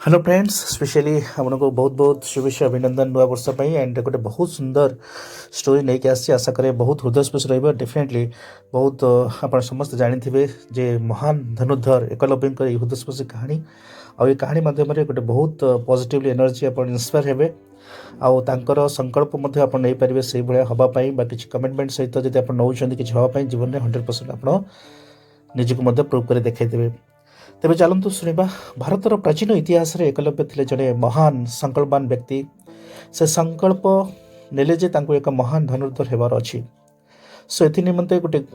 Hello friends, specially आपको बहुत बहुत शुभेच्छा अभिनंदन नुआ वर्ष एंड गोटे बहुत सुंदर स्टोरी नहीं कि आशा करे बहुत हृदयस्पर्श डेफिनेटली बहुत आप समस्त जानी जे महान धनुर्धर एकलव्य हृदयस्पर्शी कहानी और ये कहानी मध्यम गोटे बहुत पॉजिटिवली एनर्जी आप इंस्पायर हेबे आउर संकल्प आप नहीं पारे से भाया हाँपाई कि कमिटमेंट सहित जब आप नौ कि हाँपाई जीवन में 100% आप निजक प्रूव कर देखते तेरे चलतु शुणा भारतर प्राचीन इतिहास रे एकलव्य थे जड़े महान संकल्पवान व्यक्ति से संकल्प नेले जे तांको एक महान धनुर्धर हेबार अच्छी सो एथि निमंते गोटे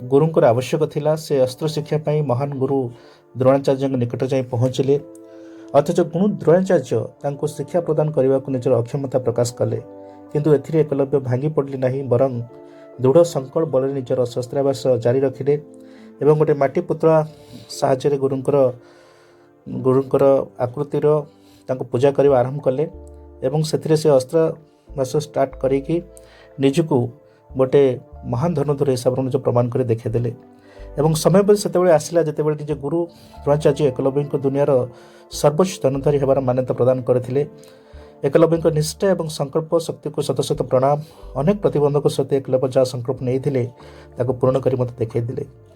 गुरुंकर आवश्यक थिला से अस्त्र शिक्षा पाई महान गुरु द्रोणाचार्य निकट जाई पहुँचले अथच गुरु द्रोणाचार्य तांको शिक्षा प्रदान करने को निजर अक्षमता प्रकाश कले किंतु एथिरे एकलव्य भांगी पड़ले नहीं बरं दृढ़ संकल्प बल निजर शस्त्राभ्यास जारी रखिले एवं गोटे माटी पुतला साहाय्य गुरुंकर आकृतिर पूजा करने आरंभ कले एवं से अस्त्राभ्यास स्टार्ट करी निजको गोटे महान धनुर्धर हिसाब से निज प्रमाण कर देखीदे एवं समय से आसला जिते निज गुरु द्रोणाचार्य एकलव्य दुनियार सर्वोच्च धनुर्धरी होबार मान्यता प्रदान करते एकलव्य निष्ठा और संकल्प शक्ति को शत शत प्रणाम अनेक प्रतिबंधक सहित एकलव्य जहाँ संकल्प नहीं पूर्ण कर मत देखते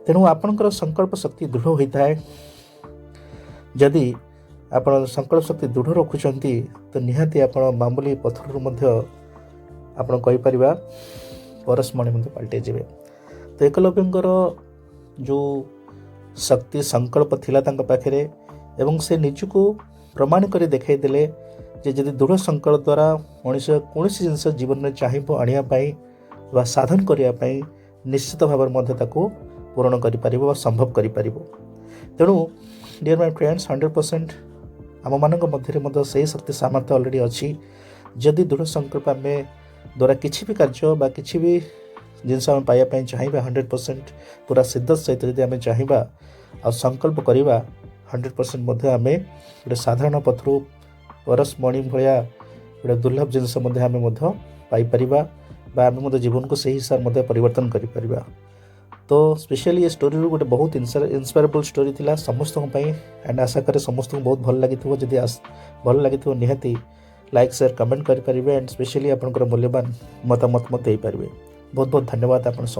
तेणु आपणकर संकल्प शक्ति दृढ़ होता है जदि आप संकल्प शक्ति दृढ़ रखुंट तो निहाती आप मामूली पत्थर आपपर परस्मणि पलटि जाए तो एकलव्यंकर जो शक्ति संकल्प थिला तांका पाखरे एवं से निजको प्रमाण कर देखते जे जदि दृढ़ संकल्प द्वारा मनीष कौन जिनस जीवन में चाहिए आने साधन करने निश्चित भाव पूरण कर संभव कर तेणु डियर माय फ्रेंड्स 100% आम मान मध्य से शक्ति सामर्थ्य अलरेडी अच्छी जदि दृढ़ संकल्प आम द्वारा किसी भी कार्य बा किसी भी जिनस आम पाइबा चाहिए 100% पूरा सिद्ध सहित जब आम चाहिए आ संकल्प करवा 100% आम गोटे साधारण पथर परस्मणि भाया गोटे दुर्लभ जिनस आम पाइपर आम जीवन को सही हिसाब से परिवर्तन कर तो स्पेशली ये स्टोरी गोटे बहुत इंस्पायरेबल स्टोरी थिला समस्त एंड आशा करे समस्त बहुत भल लगी जदि भल लगी निहाती लाइक शेयर कमेंट करेंगे एंड स्पेशली आपंकर मूल्यवान मतामत मत दे पारे बहुत बहुत धन्यवाद आप समस्त।